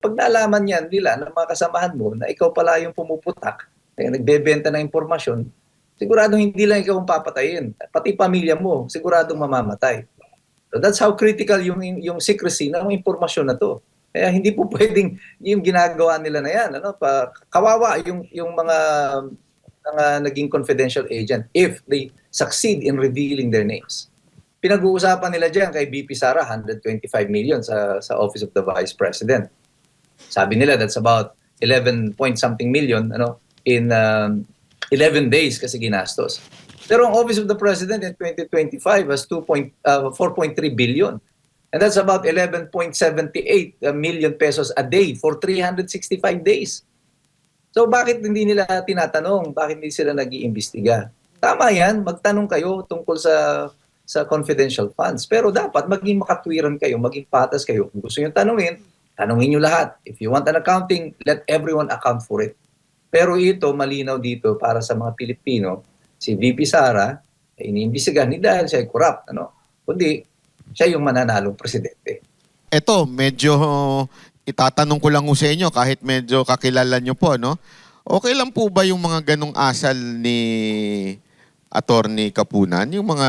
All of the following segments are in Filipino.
Pag naalaman yan nila ng mga kasamahan mo na ikaw pala yung pumuputak, nagbebenta ng impormasyon, siguradong hindi lang ikaw ang papatayin. Pati pamilya mo, siguradong mamamatay. So that's how critical yung secrecy ng impormasyon na to. Kaya hindi po pwedeng yung ginagawa nila na yan. Ano, kawawa yung mga naging confidential agent if they succeed in revealing their names. Pinag-uusapan nila dyan kay VP Sara, 125 million sa Office of the Vice President. Sabi nila that's about 11 point something million in 11 days kasi ginastos. Pero ang Office of the President in 2025 has 4.3 billion. And that's about 11.78 million pesos a day for 365 days. So bakit hindi nila tinatanong? Bakit hindi sila nag-iimbestiga? Tama yan, magtanong kayo tungkol sa confidential funds. Pero dapat maging makatwiran kayo, maging patas kayo. Kung gusto nyo tanungin, tanungin nyo lahat. If you want an accounting, let everyone account for it. Pero ito, malinaw dito para sa mga Pilipino, si VP Sara, iniimbestigahan ni dahil siya ay corrupt. Kundi, siya yung mananalong presidente. Eto, medyo itatanong ko lang sa inyo kahit medyo kakilala nyo po, no? Okay lang po ba yung mga ganong asal ni Attorney Kapunan? Yung mga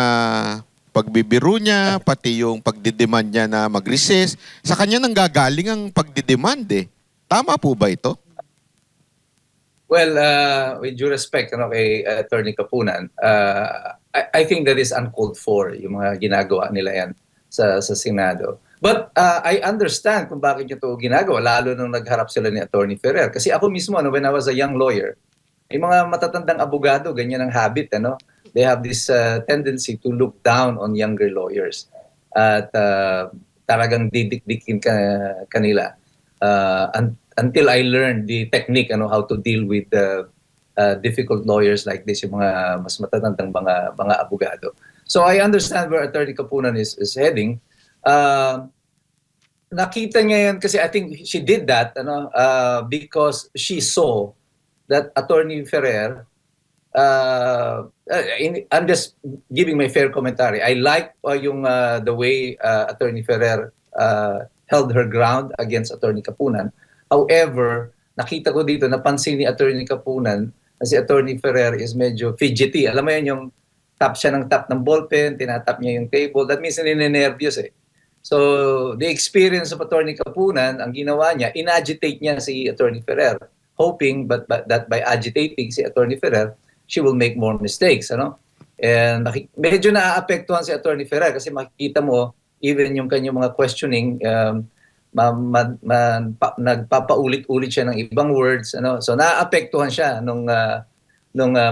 pagbibiro niya, pati yung pagdidemand niya na mag-recess, sa kanya nang gagaling ang pagdidemand eh. Tama po ba ito? Well, with due respect kay Attorney Kapunan, I think that is uncalled for, yung mga ginagawa nila yan sa Senado. But I understand kung bakit niya ito ginagawa, lalo nung nagharap sila ni Attorney Ferrer. Kasi ako mismo, when I was a young lawyer, yung mga matatandang abogado, ganyan ang habit. They have this tendency to look down on younger lawyers. At talagang didikdikin kanila. Until I learned the technique, how to deal with difficult lawyers like this, yung mga mas matatandang mga abogado. So I understand where Attorney Kapunan is heading. Nakita niya yan kasi I think she did that because she saw that Attorney Ferrer, I'm just giving my fair commentary. I like the way Attorney Ferrer held her ground against Attorney Kapunan. However, nakita ko dito, napansin ni Attorney Kapunan na si Attorney Ferrer is medyo fidgety. Alam mo yun, yung tap siya ng tap ng ballpen, tinatap niya yung table. That means ninenervyos eh. So, the experience of Attorney Kapunan, ang ginawa niya, in-agitate niya si Attorney Ferrer, hoping that by agitating si Attorney Ferrer, she will make more mistakes. And medyo naaapektuhan si Attorney Ferrer kasi makikita mo, even yung kanyang mga questioning, nagpapaulit-ulit siya ng ibang words. So naaapektuhan siya nung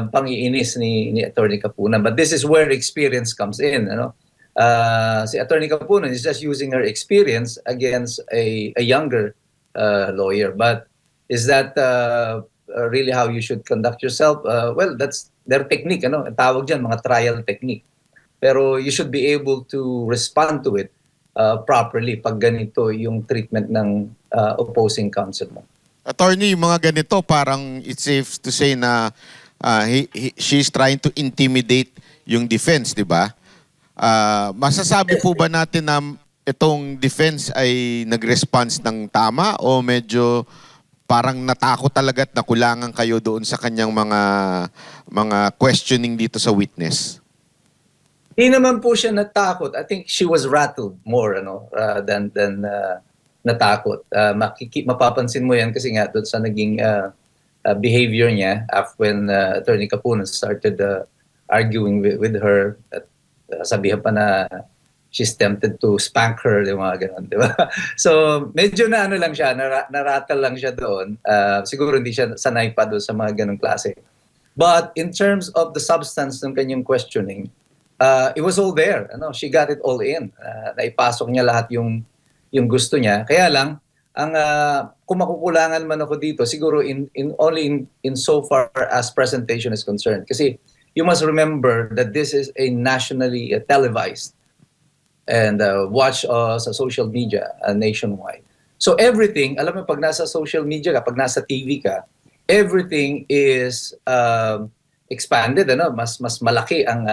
pang-iinis ni Attorney Kapunan. But this is where experience comes in. Si Attorney Kapunan is just using her experience against a younger lawyer. But is that really how you should conduct yourself? Well, that's their technique. Tawag dyan, mga trial technique. Pero you should be able to respond to it properly pag ganito yung treatment ng opposing counsel mo. Attorney, yung mga ganito, parang it's safe to say na she's trying to intimidate yung defense, di ba? Masasabi po ba natin na itong defense ay nag-response ng tama o medyo parang natakot talaga at nakulangan kayo doon sa kanyang mga questioning dito sa witness? Hindi naman po siya natakot. I think she was rattled more than natakot. Mapapansin mo yan kasi nga doon sa naging behavior niya when Attorney Kapunan started arguing with her. At sabihan pa na she's tempted to spank her, yung mga ganun, di ba? So medyo lang siya, narattle lang siya doon. Siguro hindi siya sanay pa doon sa mga ganung klase. But in terms of the substance ng kanyang questioning, it was all there. She got it all in. Naipasok niya lahat yung gusto niya. Kaya lang, kung makukulangan man ako dito, siguro only in so far as presentation is concerned. Kasi you must remember that this is a nationally televised and watched sa social media nationwide. So everything, alam mo, pag nasa social media ka, pag nasa TV ka, everything is expanded, mas malaki ang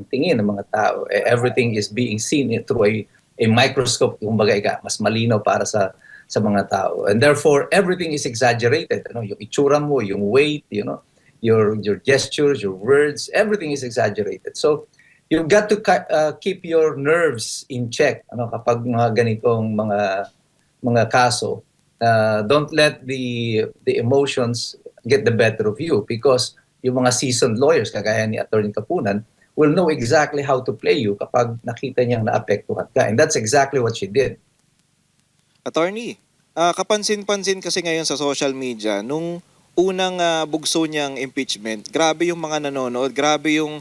tingin ng mga tao. Everything is being seen through a microscope, kumbaga mas malinaw para sa sa mga tao. And therefore, everything is exaggerated. Yung itsura mo, yung weight, your gestures, your words, everything is exaggerated. So, you've got to keep your nerves in check kapag mga ganitong mga kaso. Don't let the emotions get the better of you, because yung mga seasoned lawyers kagaya ni Attorney Kapunan will know exactly how to play you kapag nakita niyang naapektuhan ka. And that's exactly what she did. Attorney, kapansin-pansin kasi ngayon sa social media, nung unang bugso niyang impeachment, grabe yung mga nanonood, grabe yung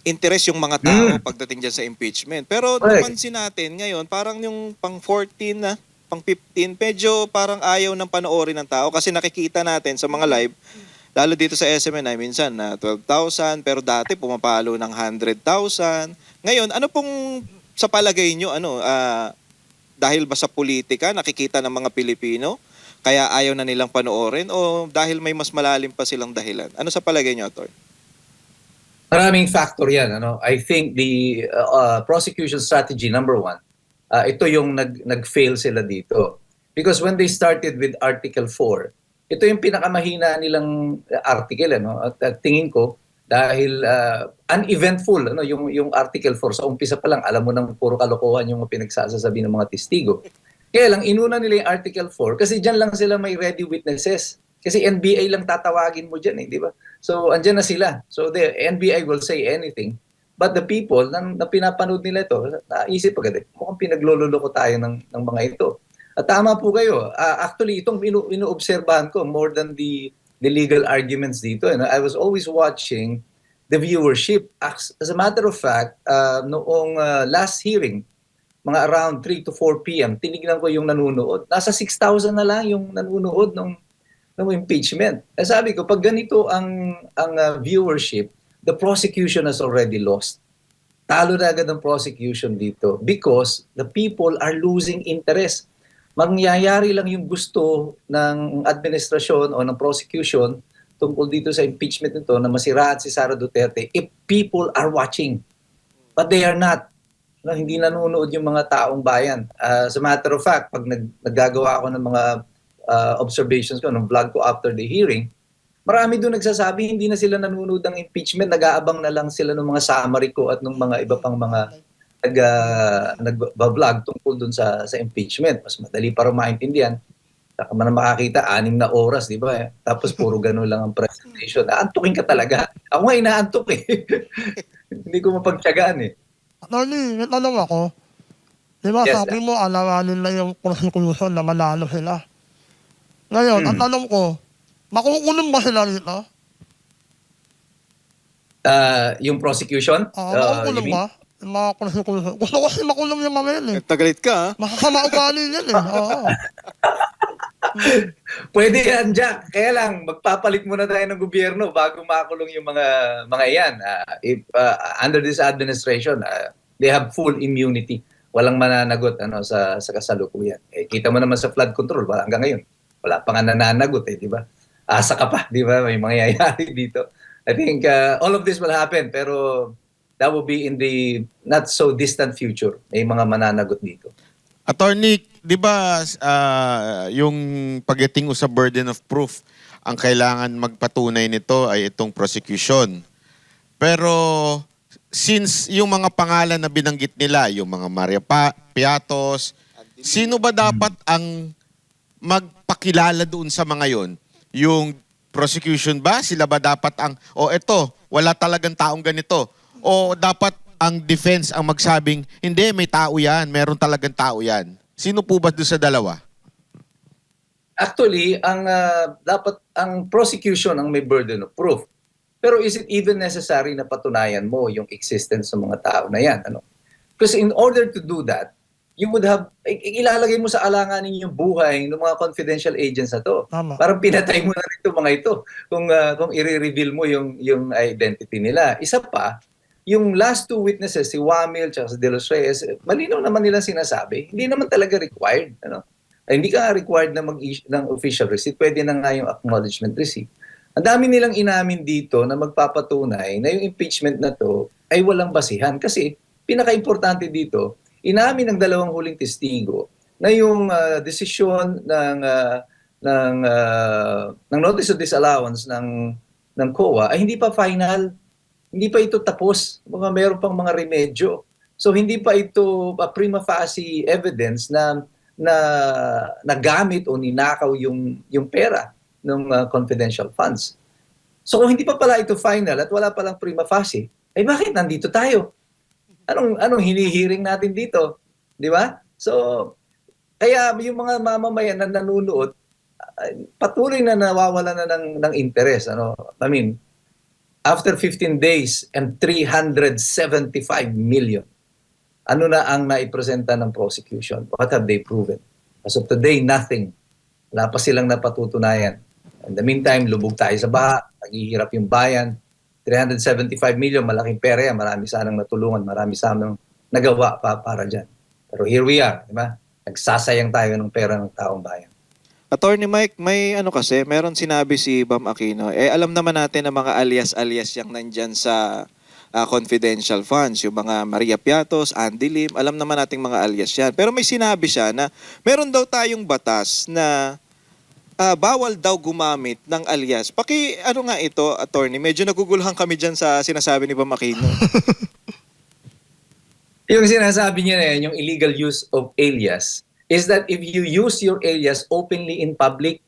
interest yung mga tao pagdating dyan sa impeachment. Pero Correct. napansin natin ngayon, parang yung pang 14 na, pang 15, medyo parang ayaw ng panoorin ng tao kasi nakikita natin sa mga live, lalo dito sa SMNI, minsan na 12,000, pero dati pumapalo ng 100,000. Ngayon, ano pong sa palagay nyo, dahil ba sa politika, nakikita ng mga Pilipino, kaya ayaw na nilang panoorin, o dahil may mas malalim pa silang dahilan? Ano sa palagay nyo, Atty.? Maraming factor yan. I think the prosecution strategy, number one, ito yung nag-fail sila dito. Because when they started with Article 4, ito yung pinakamahina nilang article. At tingin ko, dahil uneventful, yung Article 4, sa umpisa pa lang, alam mo nang puro kalokohan yung pinagsasasabi ng mga testigo. Kaya lang, inuna nila yung Article 4 kasi dyan lang sila may ready witnesses. Kasi NBI lang tatawagin mo dyan, di ba? So, andyan na sila. So, the NBI will say anything. But the people na pinapanood nila ito, naisip agad, mukhang pinaglololoko tayo ng mga ito. At tama po kayo. Actually, itong inoobserbahan ko more than the legal arguments dito. I was always watching the viewership. As a matter of fact, noong last hearing, mga around 3 to 4 p.m., tinignan ko yung nanunood. Nasa 6,000 na lang yung nanunood ng impeachment. Sabi ko, pag ganito ang viewership, the prosecution has already lost. Talo na agad ang prosecution dito because the people are losing interest. Mangyayari lang yung gusto ng administrasyon o ng prosecution tungkol dito sa impeachment nito na masiraan si Sara Duterte if people are watching. But they are not. Hindi nanonood yung mga taong bayan. As a matter of fact, pag naggagawa ako ng mga observations ko, ng vlog ko after the hearing, marami doon nagsasabi hindi na sila nanonood ng impeachment, nag-aabang na lang sila ng mga summary ko at ng mga iba pang mga nag-vlog tungkol dun sa impeachment. Mas madali para maintindihan. Saka man makakita, 6 na oras, di ba? Tapos puro gano'n lang ang presentation. Naantukin ka talaga. Ako nga inaantok eh. Hindi ko mapagtyagaan eh. Attorney, may tanong ako. Di ba Yes, sabi mo, alawanin lang yung prosecution na manalo sila. Ngayon, ang tanong ko, makukulong ba sila rito? Yung prosecution? Makukulong you mean? ba? Yung mga prosecution. Gusto ko kasi makulong yung mga yun eh. Tagalit ka, ha? Masasama ugali yan eh. Oo. Pwede yan, Jack. Kaya lang, magpapalit muna tayo ng gobyerno bago makulong yung mga yan. If under this administration, they have full immunity. Walang mananagot sa kasalukuyan. Kita mo naman sa flood control, hanggang ngayon, wala pa nga nananagot di ba? Asa ka pa, di ba? May mangyayari dito. I think all of this will happen, pero that will be in the not so distant future. May mga mananagot dito. Attorney, di ba yung pagdating sa burden of proof, ang kailangan magpatunay nito ay itong prosecution. Pero since yung mga pangalan na binanggit nila, yung mga Maria Piatos, sino ba dapat ang magpakilala doon sa mga yon? Yung prosecution ba? Sila ba dapat ang, eto, wala talagang taong ganito? O dapat ang defense ang magsabing, hindi, may tao yan, meron talagang tao yan. Sino po ba doon sa dalawa? Actually, dapat ang prosecution ang may burden of proof. Pero is it even necessary na patunayan mo yung existence ng mga tao na yan? Because in order to do that, you would have, ilalagay mo sa alanganin yung buhay ng mga confidential agents na to. Tama. Parang pinatay mo na rin mga ito kung i-reveal mo yung identity nila. Isa pa, yung last 2 witnesses, si Wamil at si De Los Reyes, malinaw naman nila sinasabi, hindi naman talaga required. Hindi ka required na mag-issue ng official receipt, pwede na nga yung acknowledgement receipt. Ang dami nilang inamin dito na magpapatunay na yung impeachment na to ay walang basihan. Kasi pinaka-importante dito, inamin ng 2 huling testigo na yung desisyon ng notice of disallowance ng COA ay hindi pa final, hindi pa ito tapos, meron pang mga remedyo. So hindi pa ito prima facie evidence na nagamit o ninakaw yung pera ng confidential funds. So kung hindi pa pala ito final at wala palang prima facie, ay bakit nandito tayo? Anong hinihiring natin dito? Di ba? So kaya yung mga mamamayan na nanonood patuloy na nawawalan na ng interest. I mean, after 15 days and 375 million, ano na ang naipresenta ng prosecution? What have they proven? As of today, nothing. Wala pa silang napatutunayan. In the meantime, lubog tayo sa baha, naghihirap yung bayan. 375 million, malaking pera yan. Marami sanang natulungan, marami sanang nagawa para dyan. Pero here we are, di ba? Nagsasayang tayo ng pera ng taong bayan. Attorney Mike, may kasi, meron sinabi si Bam Aquino. Alam naman natin na mga alias-alias yung nandyan sa confidential funds, yung mga Maria Piatos, Andy Lim, alam naman nating mga alias yan. Pero may sinabi siya na meron daw tayong batas na bawal daw gumamit ng alias. Ano nga ito, attorney? Medyo naguguluhan kami dyan sa sinasabi ni Bam Aquino. Yung sinasabi niya na yan, yung illegal use of alias, is that if you use your alias openly in public,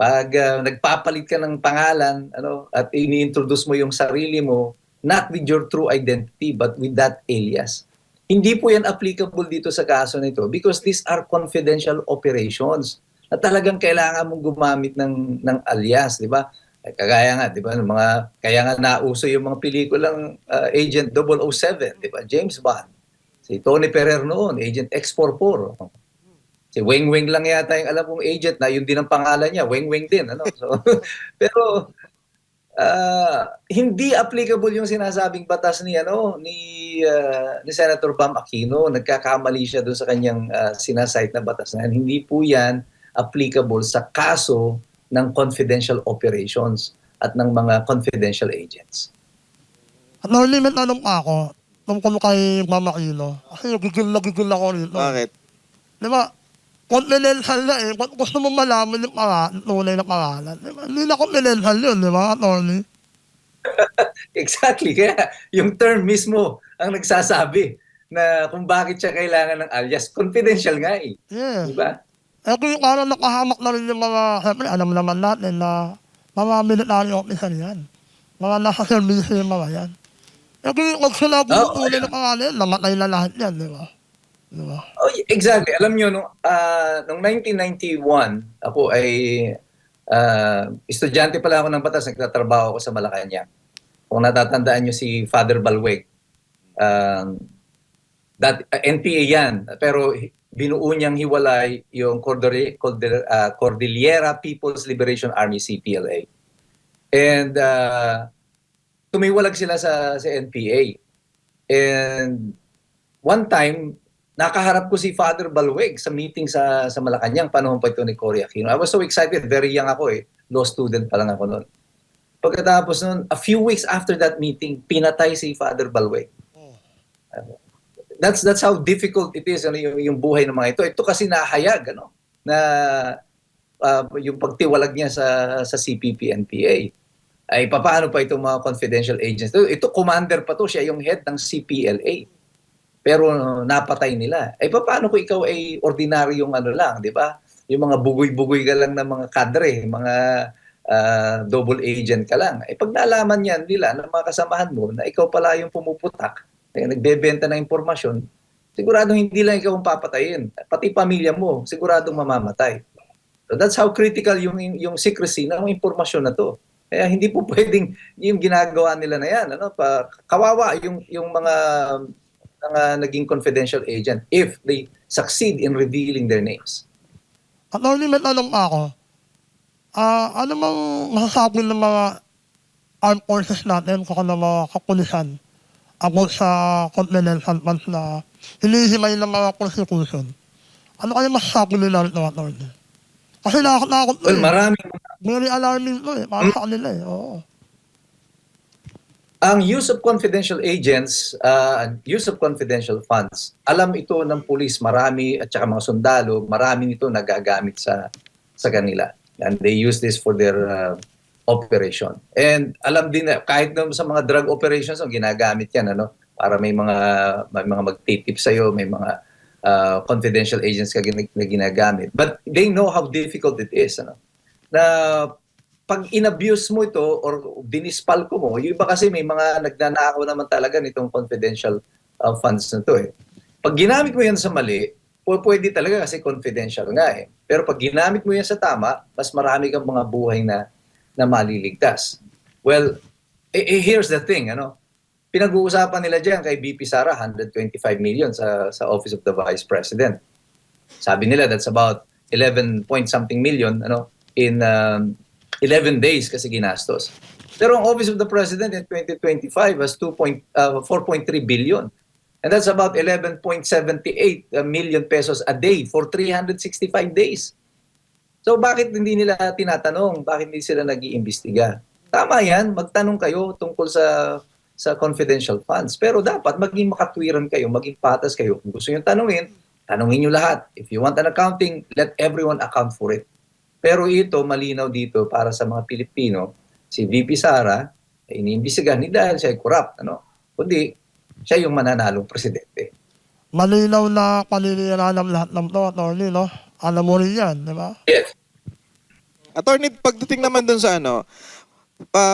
pag nagpapalit ka ng pangalan at ini-introduce mo yung sarili mo, not with your true identity, but with that alias. Hindi po yan applicable dito sa kaso nito because these are confidential operations na talagang kailangan mong gumamit ng alias, di ba? Kagaya nga, di ba, kaya nga nauso yung mga pelikulang Agent 007, di ba? James Bond. Si Tony Ferrer noon, Agent X44. Si Weng Weng lang yata yung alam kong agent na yun din ang pangalan niya, Weng Weng din. So, pero hindi applicable yung sinasabing batas ni Senator Bam Aquino. Nagkakamali siya doon sa kanyang sinasite na batas na yan. Hindi po yan applicable sa kaso ng confidential operations at ng mga confidential agents. At nalimit na pa ako tungkol kay Bam Aquino. Kasi gigil ako rito. Bakit? Di ba? Confidential na eh. Kung gusto mo malaman yung tunay na pangalan. Diba? Hindi na confidential yun, di ba, attorney? Exactly. Kaya yung term mismo ang nagsasabi na kung bakit siya kailangan ng alias. Confidential nga eh. Yeah. Di ba? Eh kung parang nakahamak na rin yung mga, siyempre alam naman natin na mga military officer yan. Mga nasa service yung mga yan. Eh kung wag sila tunay na pangalan, namatay na lahat yan, di ba? Diba? Oh, exactly. Alam nyo, noong 1991, ako ay estudyante pala ako ng batas, nagtatrabaho ako sa Malacanang. Kung natatandaan nyo si Father Balweg, NPA yan, pero binuo niyang hiwalay yung Cordillera People's Liberation Army, CPLA. And tumiwalag sila sa NPA. And one time, nakaharap ko si Father Balweg sa meeting sa Malacanang, panahon pa ito ni Cory Aquino. I was so excited, very young ako eh. Law student pa lang ako noon. Pagkatapos noon, a few weeks after that meeting, pinatay si Father Balweg. That's how difficult it is yung buhay ng mga ito. Ito kasi nahayag na yung pagtiwalag niya sa CPP-NPA. Ay paano pa itong mga confidential agents? Ito commander pa to, siya yung head ng CPLA. Pero napatay nila. Ay paano kung ikaw ay ordinaryong lang, di ba? Yung mga bugoy-bugoy ka lang ng mga kadre, mga double agent ka lang. Ay pag nalaman yan nila ng mga kasamahan mo na ikaw pala yung pumuputak, nagbebenta ng impormasyon, sigurado hindi lang ikaw ang papatayin. Pati pamilya mo, siguradong mamamatay. So that's how critical yung secrecy ng impormasyon na to. Kaya hindi po pwedeng yung ginagawa nila na yan. Kawawa yung mga naging confidential agent if they succeed in revealing their names. At nalimit na ako, ano mang masasabi ng mga armed forces natin sa mga kapulisan about sa confidential funds na hinihimay ng mga prosecution? Ano kaya masasabi nila ito, attorney? Kasi nakakatakot Well, marami. Very alarming to eh. Para sa kanila eh. Oo. Ang use of confidential agents, use of confidential funds, alam ito ng pulis, marami at saka mga sundalo, marami nito nagagamit sa kanila. And they use this for their operation. And alam din na kahit na sa mga drug operations, ginagamit yan, ano, para may mga magtitip sa iyo, may mga confidential agents ka na ginagamit. But they know how difficult it is, ano. Na pag in-abuse mo ito or dinispal ko mo, yung iba kasi may mga nagnanakaw naman talaga nitong confidential funds na to eh. Pag ginamit mo yan sa mali, pwede talaga kasi confidential nga eh. Pero pag ginamit mo yan sa tama, mas marami kang mga buhay na maliligtas. Well, here's the thing, ano. Pinag-uusapan nila diyan kay VP Sara 125 million sa Office of the Vice President. Sabi nila that's about 11 point something million, ano, in 11 days kasi ginastos. Pero ang Office of the President in 2025 has 4.3 billion. And that's about 11.78 million pesos a day for 365 days. So bakit hindi nila tinatanong? Bakit hindi sila nag-iimbestiga? Tama yan, magtanong kayo tungkol sa confidential funds. Pero dapat maging makatwiran kayo, maging patas kayo. Kung gusto nyo tanungin nyo lahat. If you want an accounting, let everyone account for it. Pero ito, malinaw dito para sa mga Pilipino, si VP Sara, iniimbestigahan hindi dahil siya ay corrupt, ano? Kundi siya yung mananalong presidente. Malinaw na paninilalam lahat ng to, attorney, no? Alam mo rin yan, di ba? Yes. Attorney, pagdating naman dun sa ano,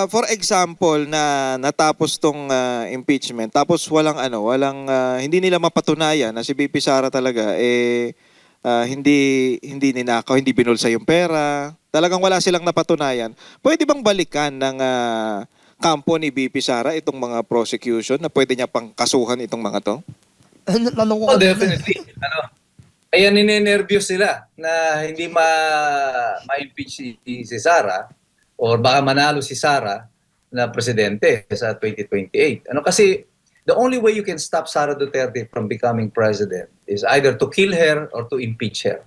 for example na natapos tong impeachment tapos walang hindi nila mapatunayan na si VP Sara talaga hindi ninakaw, hindi binulsa yung pera. Talagang wala silang napatunayan. Pwede bang balikan ng kampo ni VP Sara itong mga prosecution na pwede niya pang kasuhan itong mga to? Tanong ko Oh, kasi, definitely. Ano? Kaya ninenervyos sila na hindi ma-impeach si Sara or baka manalo si Sara na presidente sa 2028. Ano kasi the only way you can stop Sara Duterte from becoming president is either to kill her or to impeach her.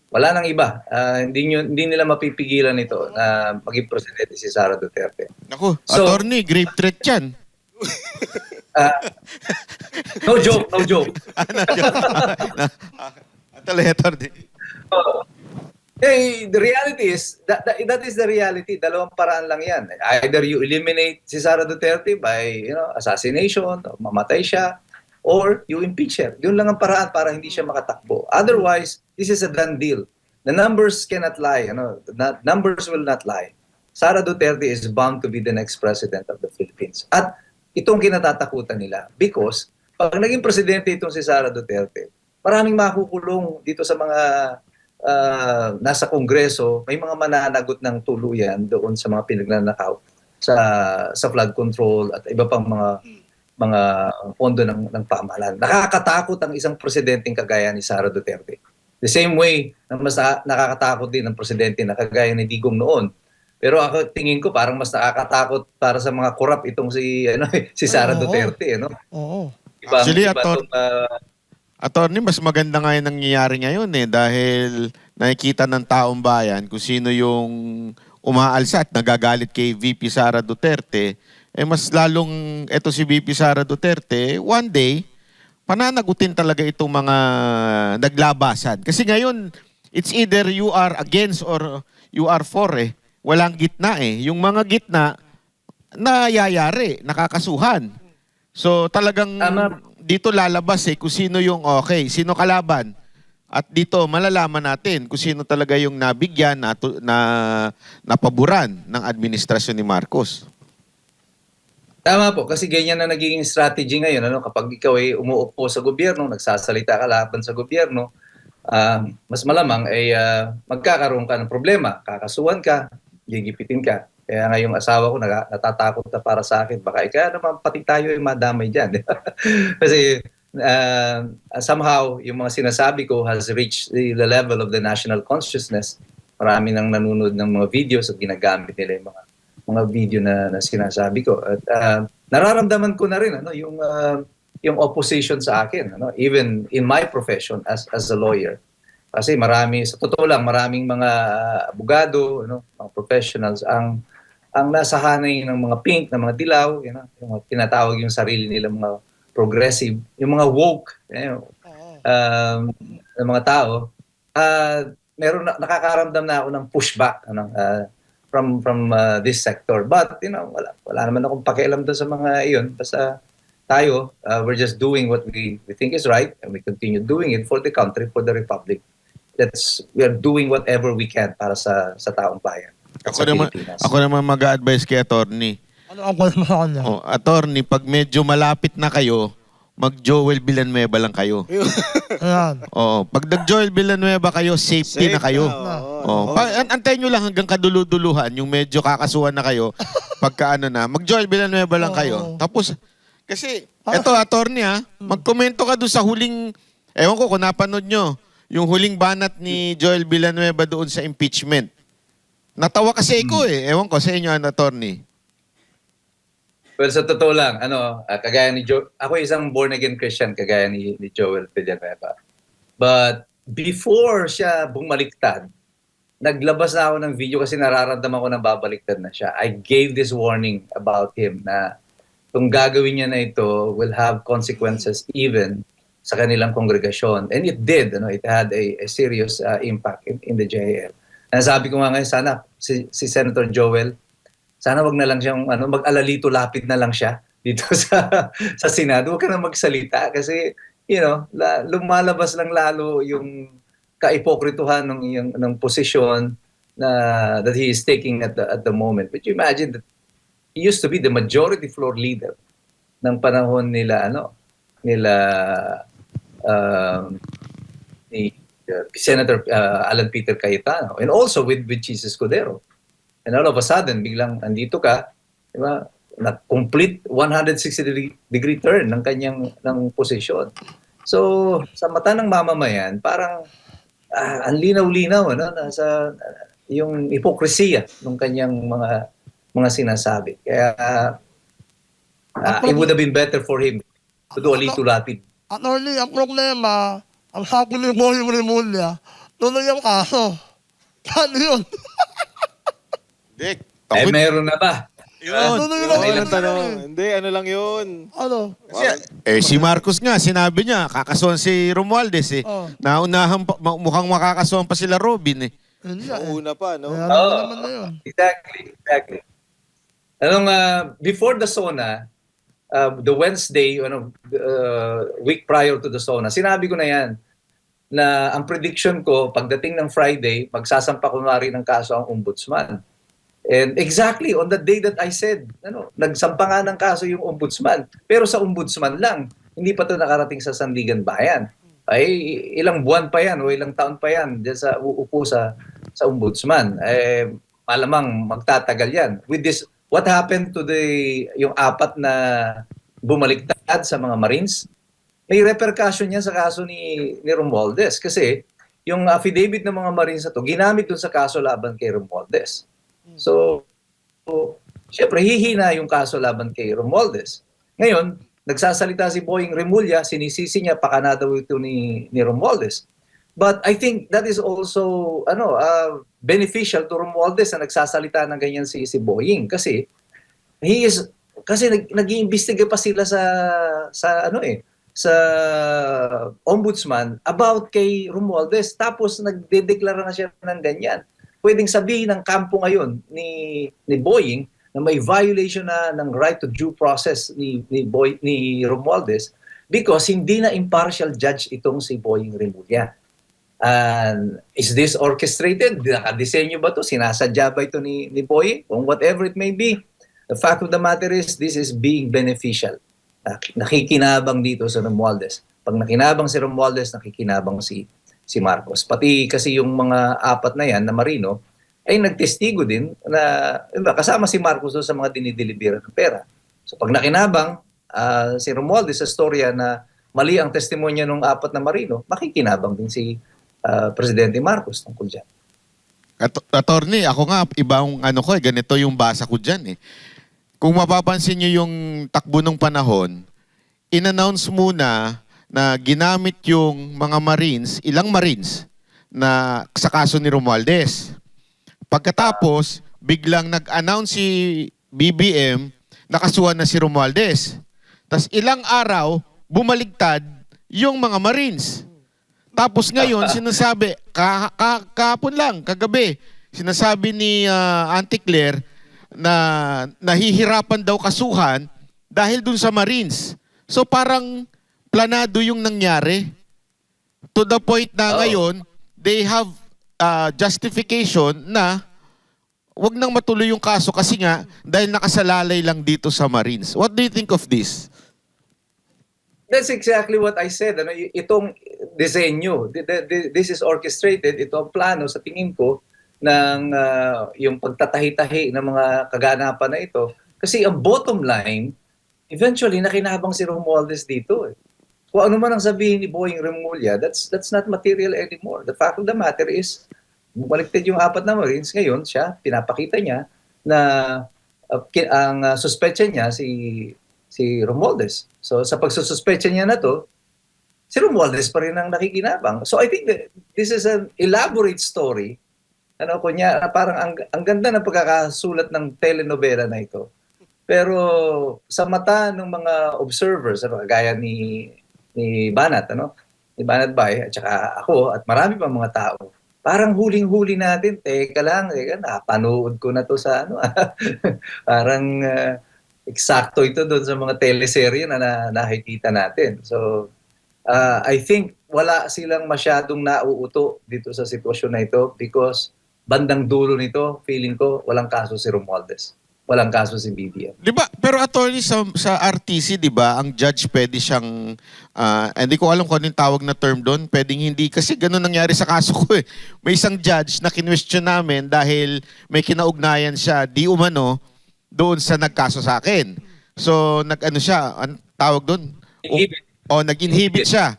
Wala nang iba. Hindi nila mapipigilan ito na maging presidente si Sara Duterte. Naku, So- attorney, grave threat yan. No joke, no joke. Attorney. The reality is, that is the reality. Dalawang paraan lang yan. Either you eliminate si Sara Duterte by assassination, o mamatay siya, or you impeach her. Yun lang ang paraan para hindi siya makatakbo. Otherwise, this is a done deal. The numbers cannot lie. Numbers will not lie. Sara Duterte is bound to be the next president of the Philippines. At itong kinatatakutan nila. Because, pag naging presidente itong si Sara Duterte, maraming makukulong dito sa mga nasa Kongreso, may mga mananagot ng tuluyan doon sa mga pinagnanakaw sa flood control at iba pang mga pondo ng pamahalaan. Nakakatakot ang isang presidenteng kagaya ni Sara Duterte. The same way na mas nakakatakot din ang presidente na kagaya ni Digong noon. Pero ako tingin ko parang mas nakakatakot para sa mga corrupt itong si Sara Oo. Duterte, Oo. Actually, Ibang, Attorney, mas maganda nga yung nangyayari ngayon dahil nakikita ng taong bayan kung sino yung umaalsa at nagagalit kay VP Sara Duterte, mas lalong eto si VP Sara Duterte, one day, pananagutin talaga itong mga naglabasan. Kasi ngayon, it's either you are against or you are for Walang gitna Yung mga gitna, nayayari, nakakasuhan. So talagang Tama. dito lalabas kung sino yung okay, sino kalaban. At dito malalaman natin kung sino talaga yung nabigyan na napaboran ng administrasyon ni Marcos. Tama po, kasi ganyan na nagiging strategy ngayon. Kapag ikaw ay umuupo sa gobyerno, nagsasalita ka laban sa gobyerno, mas malamang ay magkakaroon ka ng problema. Kakasuhan ka, gigipitin ka. Kaya nga yung asawa ko natatakot na para sa akin. Baka ika naman pati tayo ay madamay dyan. Kasi somehow yung mga sinasabi ko has reached the level of the national consciousness. Marami nang nanonood ng mga videos at ginagamit nila yung mga video na sinasabi ko. At nararamdaman ko na rin yung opposition sa akin, even in my profession as a lawyer. Kasi sa totoo lang, maraming mga abogado, mga professionals ang ang nasa hanay ng mga pink, ng mga dilaw, yung mga tinatawag yung sarili nila mga progressive, yung mga woke, ng mga tao, nakakaramdam na ako ng pushback from this sector. But wala naman akong pakialam doon sa mga iyon. Basta tayo, we're just doing what we think is right, and we continue doing it for the country, for the republic. We are doing whatever we can para sa taong bayan. at sa Pilipinas. Ako naman mag-a-advise kay attorney. Ano ang mo sa kanya? Oh, attorney, pag medyo malapit na kayo, mag-Joel Villanueva lang kayo. Ayan. Oo, pag nag-Joel Villanueva kayo, safety na kayo. Oh, antayin nyo lang hanggang kaduluduluhan, yung medyo kakasuhan na kayo, pagka ano na, mag-Joel Villanueva lang kayo. Tapos, kasi, eto attorney magkomento ka doon sa huling, ewan ko kung napanood nyo, yung huling banat ni Joel Villanueva doon sa impeachment. Natawa kasi ako ewan ko sa inyo, attorney. Well, sa totoo lang, kagaya ni ako isang born-again Christian, kagaya ni Joel Villanueva. But before siya bumaliktad, naglabas na ako ng video kasi nararamdaman ko na babaliktad na siya. I gave this warning about him na kung gagawin niya na ito will have consequences even sa kanilang kongregasyon. And it did. It had a serious impact in the JAL. And sabi ko nga ngayon, sana si Senator Joel, sana wag na lang siyang mag-alalito lapid na lang siya dito sa Senado. Huwag ka na magsalita kasi lumalabas lang lalo yung kaipokrituhan ng posisyon that he is taking at the moment. But you imagine that he used to be the majority floor leader ng panahon nila ni Senator Alan Peter Cayetano, and also with Jesus Cordero. And all of a sudden, biglang andito ka, di ba? Na-complete 160-degree turn ng posisyon. So, sa mata ng mamamayan, parang ang linaw-linaw nasa yung hipokresiya ng kanyang mga sinasabi. Kaya it would have been better for him to do a little lapid. Attorney, ang problema, ang sabi ni Boy Remulla, tuloy ang kaso. Paano yun? Dick, Meron na ba? Hindi, ano lang yun. Ano? si Marcos nga, sinabi niya, kakasuhan si Romualdez Naunahan pa, mukhang makakasuhan pa sila Robin Hindi Una pa, no? naman na yun. Exactly. Before the SONA, the Wednesday, week prior to the SONA, sinabi ko na yan, na ang prediction ko, pagdating ng Friday, magsasampa kunwari ng kaso ang ombudsman. And exactly on the day that I said, nagsampa nga ng kaso yung ombudsman. Pero sa ombudsman lang, hindi pa ito nakarating sa Sandigan Bayan. Ay, ilang buwan pa yan o ilang taon pa yan dyan sa uupo sa ombudsman. Malamang magtatagal yan. With this, what happened to yung apat na bumaliktad sa mga Marines? May repercussion yan sa kaso ni Romualdez. Kasi yung affidavit ng mga Marines na to, ginamit dun sa kaso laban kay Romualdez. So, syempre, hihina yung kaso laban kay Romualdez. Ngayon, nagsasalita si Boying Remulla, sinisisi niya pakana daw ito ni Romualdez. But I think that is also beneficial to Romualdez na nagsasalita ng ganyan si Boying kasi nag-iimbestiga pa sila sa ombudsman about kay Romualdez, tapos nagdedeklara na siya ng ganyan. Pwedeng sabihin ng kampo ngayon ni Boying na may violation na ng right to due process ni Romualdez because hindi na impartial judge itong si Boying Remulla. And is this orchestrated? Nakadesenyo ba ito? Sinasadya ba ito ni Boying? Kung whatever it may be, the fact of the matter is this is being beneficial. Nakikinabang dito sa Romualdez. Pag nakinabang si Romualdez, nakikinabang si Marcos. Pati kasi yung mga apat na yan na Marino ay nagtestigo din na kasama si Marcos sa mga dinideliberan ng pera. So pag nakinabang si Romualdez sa storya na mali ang testimonya ng apat na Marino, makikinabang din si Presidente Marcos tungkol dyan. Attorney, ako nga, ibang ganito yung basa ko dyan Kung mapapansin nyo yung takbo ng panahon, in-announce muna na ginamit yung mga ilang Marines na sa kaso ni Romualdez. Pagkatapos, biglang nag-announce si BBM na kasuhan na si Romualdez. Tapos ilang araw, bumaligtad yung mga Marines. Tapos ngayon, sinasabi, kahapon lang, kagabi, sinasabi ni Auntie Claire na nahihirapan daw kasuhan dahil dun sa Marines. So parang planado yung nangyari. To the point na ngayon, they have justification na wag nang matuloy yung kaso kasi nga dahil nakasalalay lang dito sa Marines. What do you think of this? That's exactly what I said. Ano, itong disenyo, this is orchestrated, ito ang plano sa tingin ko ng yung pagtatahi-tahi ng mga kaganapan na ito. Kasi ang bottom line, eventually nakinabang si Romualdez dito. Kung ano man ang sabihin ni Boying Remulla, that's not material anymore. The fact of the matter is, bumaliktad yung 4 na Marines, ngayon siya, pinapakita niya na ang suspetsya niya si Romualdez. So sa pagsususpecha niya na to, si Romualdez pa rin ang nakikinabang. So I think that this is an elaborate story. Ano, kunya, parang ang ganda ng pagkakasulat ng telenovela na ito. Pero sa mata ng mga observers, ano, gaya ni Banat, ano? Ni Banat Bay, at saka ako, at marami pa mga tao, parang huling-huli natin, teka, napanood ko na to sa ano. Parang eksakto ito doon sa mga teleserye na nakikita natin. So, I think wala silang masyadong nauuto dito sa sitwasyon na ito because bandang dulo nito, feeling ko, walang kaso si Romualdez. Walang kaso si BBM. Di ba? Pero attorney sa RTC, di ba, ang judge pwede siyang, hindi ko alam kung anong tawag na term doon, pwedeng hindi, kasi ganun nangyari sa kaso ko eh. May isang judge na kinwestiyon namin dahil may kinaugnayan siya, di umano, doon sa nagkaso sa akin. So, nag-ano siya, anong tawag doon? Inhibit. Nag-inhibit siya.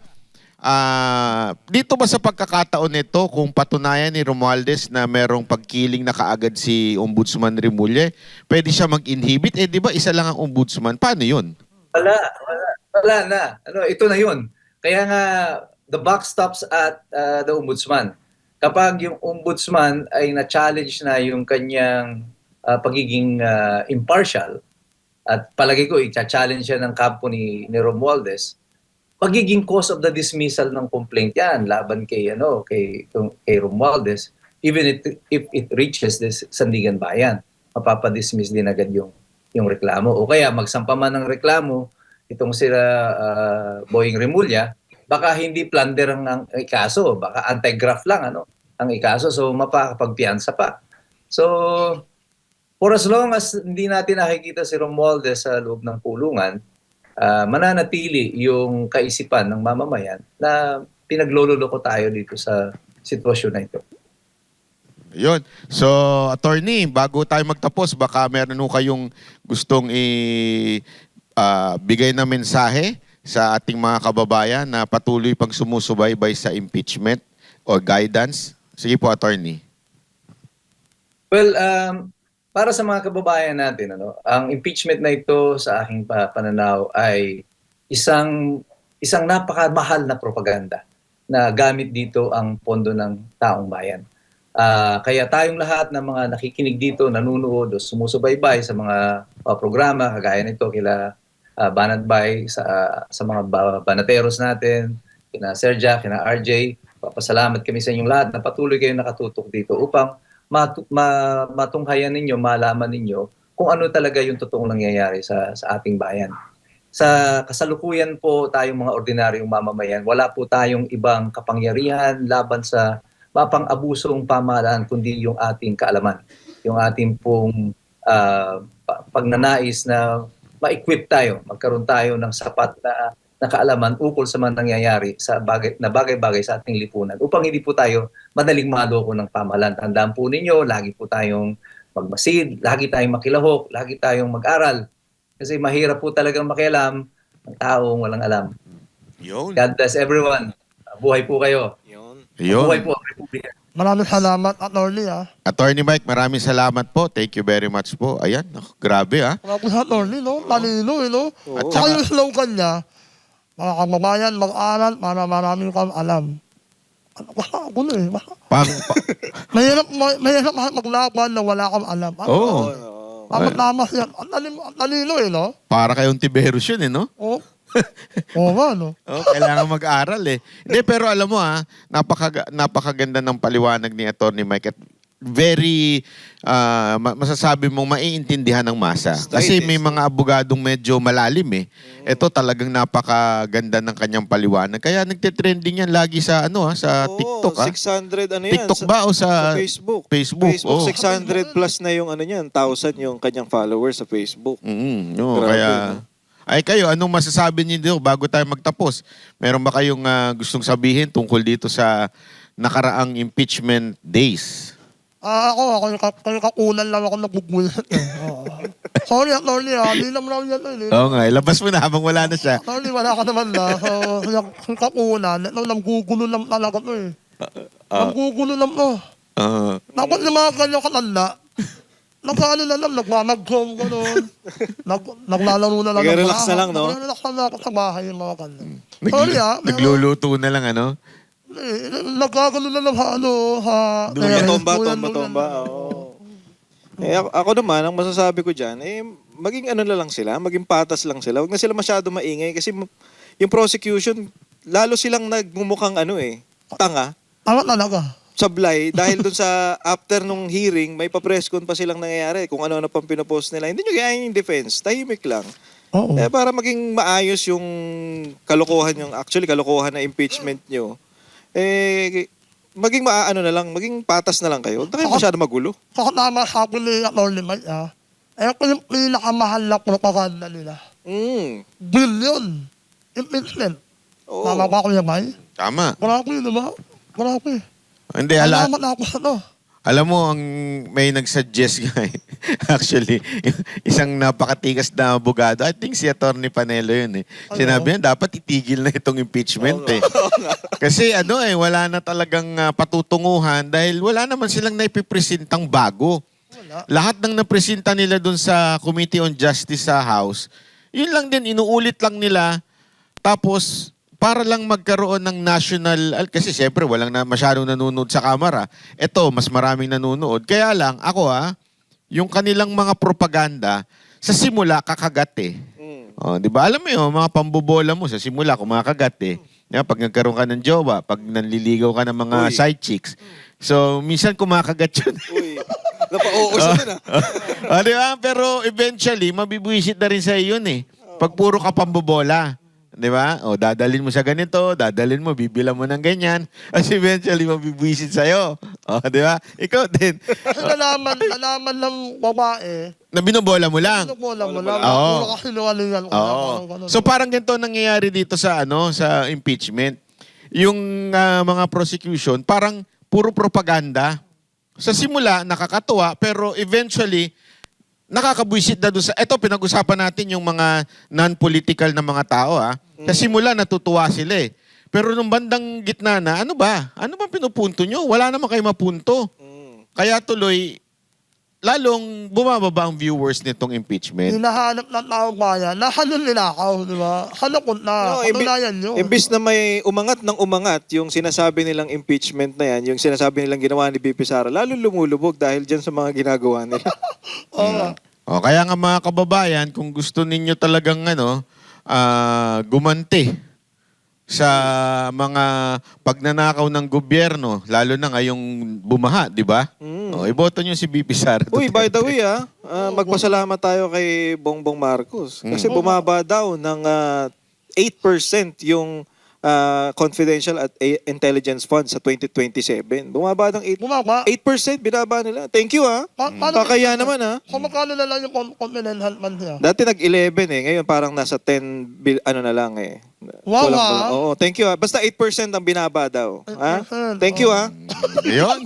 Dito ba sa pagkakataon nito, kung patunayan ni Romualdez na merong pagkiling na kaagad si Ombudsman Remulla, pwede siya mag-inhibit? Eh, di ba isa lang ang ombudsman? Paano yun? Wala na. Ano, ito na yun. Kaya nga, the buck stops at the ombudsman. Kapag yung ombudsman ay na-challenge na yung kanyang pagiging impartial, at palagi ko, i-challenge siya ng kampo ni Romualdez, pagiging cause of the dismissal ng complaint yan laban kay Romualdez, even if it reaches this Sandigan Bayan, mapapadismiss din agad yung reklamo. O kaya magsampa man ng reklamo itong sila Boying Remulla, baka hindi plunder ang ikaso, baka anti-graft lang ang ikaso, so mapakapagpiyansa pa. So for as long as hindi natin nakikita si Romualdez sa loob ng kulungan, mananatili yung kaisipan ng mamamayan na pinaglololoko tayo dito sa sitwasyon na ito. Yun. So, attorney, bago tayo magtapos, baka meron ho kayong gustong bigay na mensahe sa ating mga kababayan na patuloy pang sumusubaybay sa impeachment o guidance. Sige po, attorney. Well, para sa mga kababayan natin, ang impeachment na ito sa aking pananaw ay isang napakamahal na propaganda na gamit dito ang pondo ng taong bayan. Kaya tayong lahat ng mga nakikinig dito, nanonood o sumusubaybay sa mga programa, kagaya nito kila Banat Bay, sa mga banateros natin, kina Serja, kina RJ, papasalamat kami sa inyong lahat na patuloy kayong nakatutok dito upang matunghayan ninyo, malaman ninyo kung ano talaga yung totoong nangyayari sa ating bayan. Sa kasalukuyan po tayong mga ordinaryong mamamayan, wala po tayong ibang kapangyarihan laban sa mapang-abusong pamahalaan kundi yung ating kaalaman. Yung ating pong pagnanais na ma-equip tayo, magkaroon tayo ng sapat na kaalaman ukol sa mga nangyayari sa bagay-bagay sa ating lipunan upang hindi po tayo madaling maloko ng pamahalaan. Tandaan po ninyo, lagi po tayong magmasid, lagi tayong makilahok, lagi tayong mag-aral. Kasi mahirap po talagang makialam ang taong walang alam. Yun. God bless everyone. Buhay po kayo. Yun. Buhay Yun. po ang Republika. Maraming salamat, attorney. Attorney Mike, maraming salamat po. Thank you very much po. Ayan, grabe Maraming sa attorney, no? Talino, no? Oo. At saka yung slogan niya, mga kababayan, mag-aral para marami kang alam. Basta gulo eh. Basta, Pang, mahirap maglaban na wala kang alam. Oo. Tama yan. Ang talino eh, no? para kayong Tiberus yun eh, no? Oo. Oo nga, no? Oh, kailangan mag-aral eh. Hindi, pero alam mo napakaganda ng paliwanag ni Attorney Mike at very, masasabi mong maiintindihan ng masa. Kasi may mga abogadong medyo malalim eh. Ito talagang napakaganda ng kanyang paliwanag. Kaya nagte-trending yan lagi sa, sa TikTok. 600 ano yan. TikTok ba o sa Facebook. Facebook? Facebook, Oh. 600 plus na yung ano niyan, 1,000 yung kanyang followers sa Facebook. No, Grabe, kaya... no? Ay kayo, anong masasabi niyo dito bago tayo magtapos? Meron ba kayong gustong sabihin tungkol dito sa nakaraang impeachment days? Ako yung kakulan lang ako nagugulat eh. Oo. Sorry, hindi naman ako yan eh. Oo nga, ilabas mo na habang wala na siya. Sorry, wala ka naman na. So, yung kakulan, nanggugulo lang talaga to eh. Nanggugulo lang to. Dapat yung mga ganyan katanda, nag-ano na lang, nagmamag-home gano'n. Naglalaro na lang. Nag-relax na lang, no? Nag-relax na lang ako sa bahay yung mga ganyan. Sorry Nagluluto na lang, ano? Nagkagano na lang sa... Tomba. Oo. Ako naman, ang masasabi ko dyan, maging ano na lang sila, maging patas lang sila. Huwag na sila masyado maingay kasi yung prosecution, lalo silang nagmumukhang tanga, Tama talaga. sablay, dahil dun sa after nung hearing, may pa-press con pa silang nangyayari kung ano-ano pang pinopost nila. Hindi nyo kaya yung defense, tahimik lang. Oo. Para maging maayos yung kalokohan na impeachment nyo, maging maano na lang, maging patas na lang kayo. Huwag na kayo masyado magulo. Saka tama sabi ni Atty. Mike, ito yung pinakamahal na propaganda nila. Billion. Impeachment. Oo. Tama ba ko yung Mike? Tama. Grabe, diba? Grabe. Hindi, Salamat na ako sa to. alam mo, may nag-suggest nga eh. Actually, isang napakatigas na abogado. I think si Atty. Panelo yun eh. Sinabi niya, dapat itigil na itong impeachment eh. Kasi wala na talagang patutunguhan dahil wala naman silang naipipresentang bago. Wala. Lahat ng napresenta nila dun sa Committee on Justice sa House, yun lang din, inuulit lang nila. Tapos, para lang magkaroon ng national, kasi siyempre walang masyadong nanonood sa kamera. Ito, mas maraming nanonood. Kaya lang, ako yung kanilang mga propaganda, sa simula, kakagat eh. Di ba? Alam mo yun, mga pambobola mo sa simula, kumakagat eh. Pag nagkaroon ka ng jowa, pag nanliligaw ka ng mga side chicks. So, minsan kumakagat yun. Uy, napauos na. Di ba? Pero eventually, mabibwisit na rin sa yun eh. Pag puro ka pambobola. Di ba? Dadalhin mo sa ganito, dadalhin mo, bibilang mo ng ganyan. Kasi eventually, mabibwisit sa'yo. Di ba? Ikaw din. Nalaman ng babae, Na binobola mo lang. pinubola mo lang. Oo. Puro kasi luwalingan ko. Oo. So parang ganito nangyayari dito sa sa impeachment. Yung mga prosecution, parang puro propaganda. Sa simula, nakakatuwa, pero eventually, nakakabwisit na doon sa... Ito, pinag-usapan natin yung mga non-political na mga tao. Sa simula, natutuwa sila eh. Pero nung bandang gitna na, ano ba? Ano ba pinupunto nyo? Wala naman kayo mapunto. Kaya tuloy, lalong bumababa ang viewers nitong impeachment. Hinahanap ng taong bayan. Nahalun nila ako, di ba? Halakot na. Katunayan nyo. Imbis na may umangat ng umangat yung sinasabi nilang impeachment na yan, yung sinasabi nilang ginawa ni BP Sara, lalo lumulubog dahil dyan sa mga ginagawa nila. Kaya nga mga kababayan, kung gusto ninyo talagang gumanti sa mga pagnanakaw ng gobyerno, lalo na ngayong bumaha, di ba? Iboto nyo si BP Sara. Uy, by the way magpasalamat tayo kay Bongbong Marcos. Kasi bumaba daw ng 8% yung confidential at intelligence fund sa 2027. Bumaba ng 8%. Bumaba. 8% binaba nila. Thank you Pakaya naman Kung magkano na lang yung confidential fund niya? Dati nag-11 Ngayon parang nasa 10 na lang eh. Wow, Oo, thank you Basta 8% ang binaba daw. 8%, Thank you Ayun.